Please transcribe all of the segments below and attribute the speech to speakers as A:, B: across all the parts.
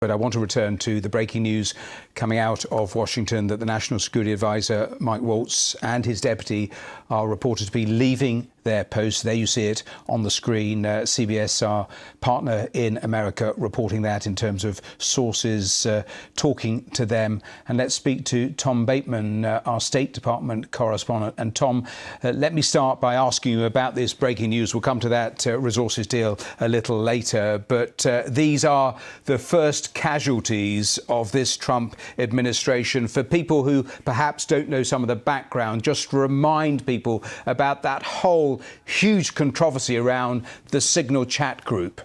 A: But I want to return to the breaking news coming out of Washington that the National Security Advisor, Mike Waltz, and his deputy are reported to be leaving their posts. There you see it on the screen. CBS, our partner in America, reporting that in terms of sources talking to them. And let's speak to Tom Bateman, our State Department correspondent. And Tom, let me start by asking you about this breaking news. We'll come to that resources deal a little later. But these are the first casualties of this Trump administration. For people who perhaps don't know some of the background, just remind people about that whole huge controversy around the Signal chat group.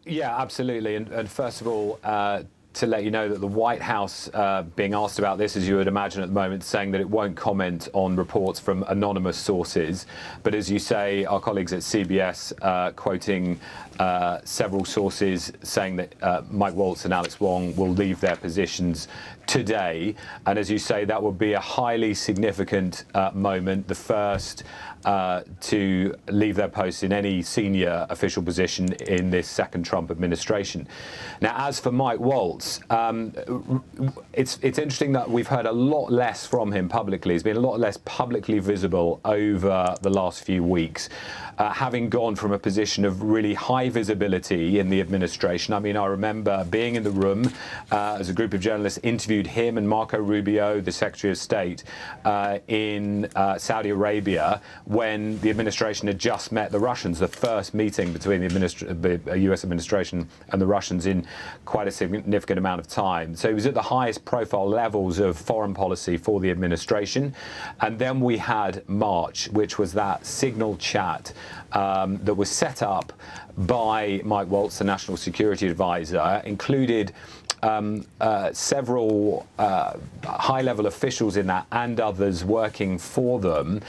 B: Yeah, absolutely. And first of all, to let you know that the White House, being asked about this, as you would imagine at the moment, saying that it won't comment on reports from anonymous sources. But as you say, our colleagues at CBS quoting several sources saying that Mike Waltz and Alex Wong will leave their positions today. And as you say, that would be a highly significant moment, the first to leave their posts in any senior official position in this second Trump administration. Now, as for Mike Waltz, it's interesting that we've heard a lot less from him publicly. He's been a lot less publicly visible over the last few weeks, having gone from a position of really high visibility in the administration. I mean, I remember being in the room as a group of journalists interviewed him and Marco Rubio, the Secretary of State, in Saudi Arabia, when the administration had just met the Russians, the first meeting between the US administration and the Russians in quite a significant amount of time. So he was at the highest profile levels of foreign policy for the administration. And then we had March, which was that Signal chat that was set up by Mike Waltz, the National Security Advisor, included several high-level officials in that and others working for them.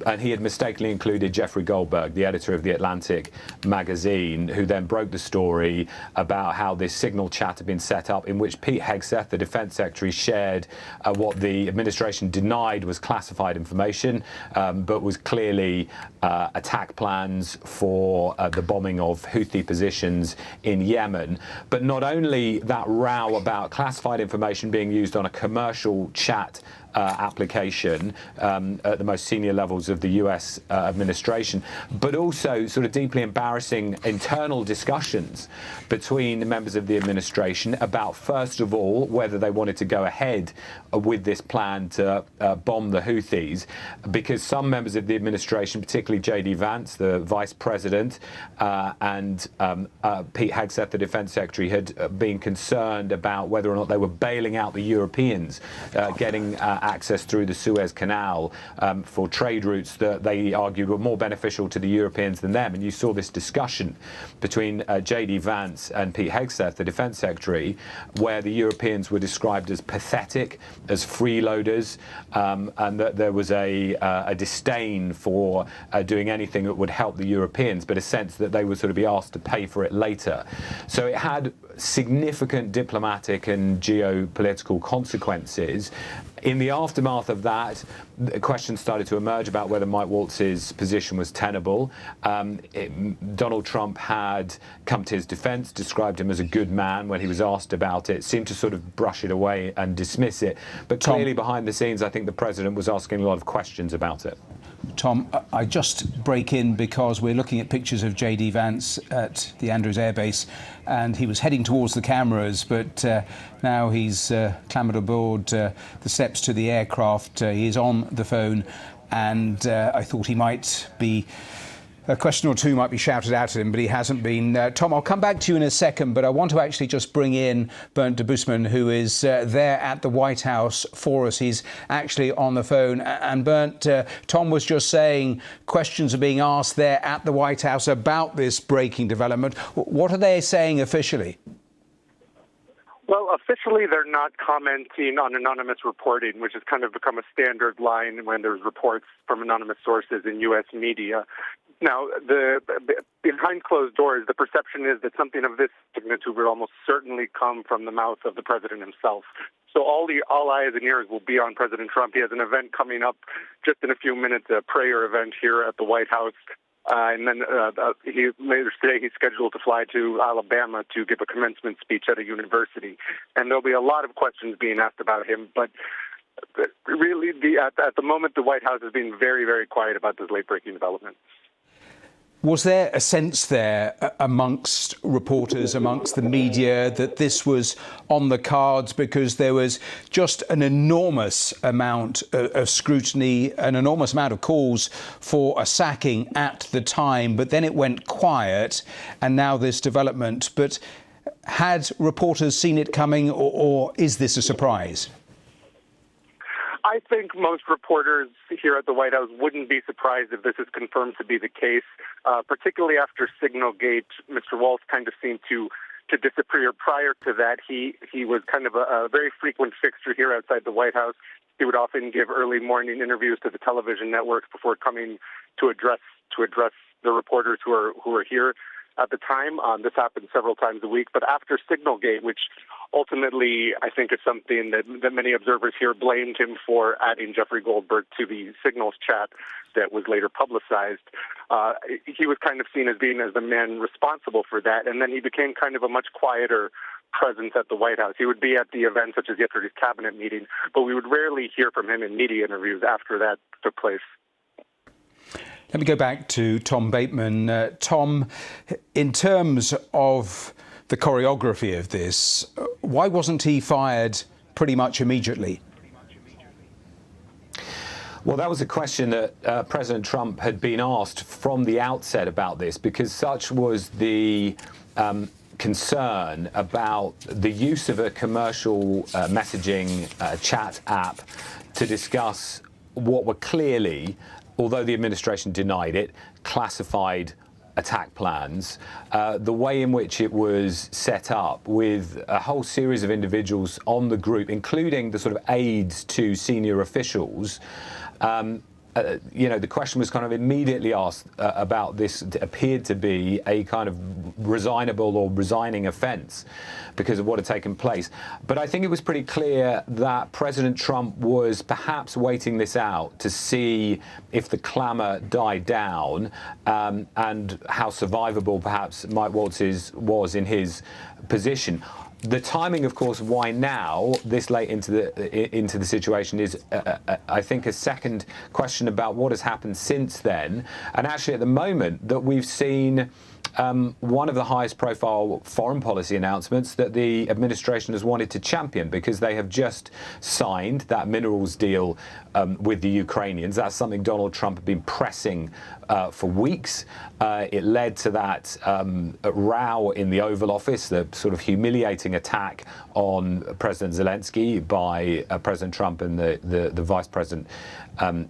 B: And he had mistakenly included Jeffrey Goldberg, the editor of The Atlantic magazine, who then broke the story about how this Signal chat had been set up in which Pete Hegseth, the defense secretary, shared what the administration denied was classified information, but was clearly attack plans for the bombing of Houthi positions in Yemen. But not only that row about classified information being used on a commercial chat application at the most senior levels of the US administration, but also sort of deeply embarrassing internal discussions between members of the administration about, first of all, whether they wanted to go ahead with this plan to bomb the Houthis, because some members of the administration, particularly J.D. Vance, the vice president, and Pete Hegseth, the defense secretary, had been concerned about whether or not they were bailing out the Europeans, getting access through the Suez Canal for trade routes that they argued were more beneficial to the Europeans than them. And you saw this discussion between J.D. Vance and Pete Hegseth, the defense secretary, where the Europeans were described as pathetic, as freeloaders, and that there was a disdain for doing anything that would help the Europeans, but a sense that they would sort of be asked to pay for it later. So it had significant diplomatic and geopolitical consequences. In the aftermath of that, questions started to emerge about whether Mike Waltz's position was tenable. Donald Trump had come to his defense, described him as a good man when he was asked about it, seemed to sort of brush it away and dismiss it. But clearly behind the scenes, I think the president was asking a lot of questions about it.
A: Tom, I just break in because we're looking at pictures of J.D. Vance at the Andrews Air Base, and he was heading towards the cameras, but now he's clambered aboard the steps to the aircraft. He is on the phone, and I thought he might be... A question or two might be shouted out at him, but he hasn't been. Tom, I'll come back to you in a second, but I want to actually just bring in Bernd de Busman, who is there at the White House for us. He's actually on the phone. And Bernd, Tom was just saying questions are being asked there at the White House about this breaking development. What are they saying officially?
C: Well, officially, they're not commenting on anonymous reporting, which has kind of become a standard line when there's reports from anonymous sources in U.S. media. Now, behind closed doors, the perception is that something of this magnitude would almost certainly come from the mouth of the president himself. So all eyes and ears will be on President Trump. He has an event coming up just in a few minutes, a prayer event here at the White House. And then later today, he's scheduled to fly to Alabama to give a commencement speech at a university. And there'll be a lot of questions being asked about him. But really, at the moment, the White House is being very, very quiet about this late-breaking development.
A: Was there a sense there amongst reporters, amongst the media, that this was on the cards because there was just an enormous amount of scrutiny, an enormous amount of calls for a sacking at the time, but then it went quiet and now this development? But had reporters seen it coming, or is this a surprise?
C: I think most reporters here at the White House wouldn't be surprised if this is confirmed to be the case, particularly after Signalgate. Mr. Waltz kind of seemed to disappear. Prior to that, he was kind of a very frequent fixture here outside the White House. He would often give early morning interviews to the television networks before coming to address the reporters who are here at the time. This happened several times a week. But after Signalgate, which ultimately I think is something that many observers here blamed him for, adding Jeffrey Goldberg to the Signals chat that was later publicized, he was kind of seen as being as the man responsible for that. And then he became kind of a much quieter presence at the White House. He would be at the events such as yesterday's cabinet meeting, but we would rarely hear from him in media interviews after that took place.
A: Let me go back to Tom Bateman. Tom, in terms of the choreography of this, why wasn't he fired pretty much immediately?
B: Well, that was a question that President Trump had been asked from the outset about this, because such was the concern about the use of a commercial messaging chat app to discuss what were clearly, although the administration denied it, classified attack plans. The way in which it was set up with a whole series of individuals on the group, including the sort of aides to senior officials, the question was kind of immediately asked about this. It appeared to be a kind of resignable or resigning offence because of what had taken place. But I think it was pretty clear that President Trump was perhaps waiting this out to see if the clamour died down and how survivable perhaps Mike Waltz was in his position. The timing, of course, why now, this late into the situation, is, I think, a second question about what has happened since then. And actually, at the moment, that we've seen one of the highest profile foreign policy announcements that the administration has wanted to champion, because they have just signed that minerals deal with the Ukrainians. That's something Donald Trump had been pressing for weeks. It led to that row in the Oval Office, the sort of humiliating attack on President Zelensky by President Trump and the Vice President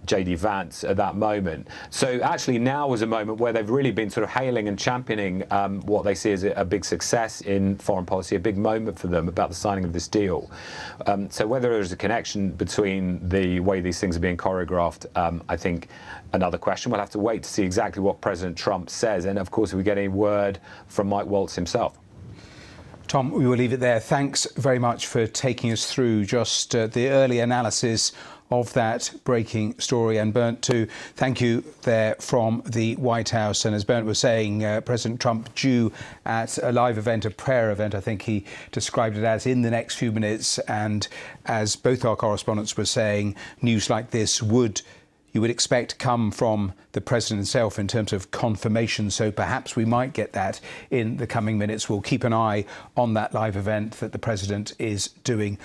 B: J.D. Vance at that moment. So actually now was a moment where they've really been sort of hailing and championing what they see as a big success in foreign policy, a big moment for them about the signing of this deal. So whether there's a connection between the way these things are being choreographed, I think another question. We'll have to wait to see exactly what President Trump says, and of course if we get any word from Mike Waltz himself.
A: Tom, we will leave it there. Thanks very much for taking us through just the early analysis of that breaking story. And Bernd, too, thank you there from the White House. And as Bernd was saying, President Trump due at a live event, a prayer event, I think he described it as, in the next few minutes. And as both our correspondents were saying, news like this you would expect come from the president himself in terms of confirmation. So perhaps we might get that in the coming minutes. We'll keep an eye on that live event that the president is doing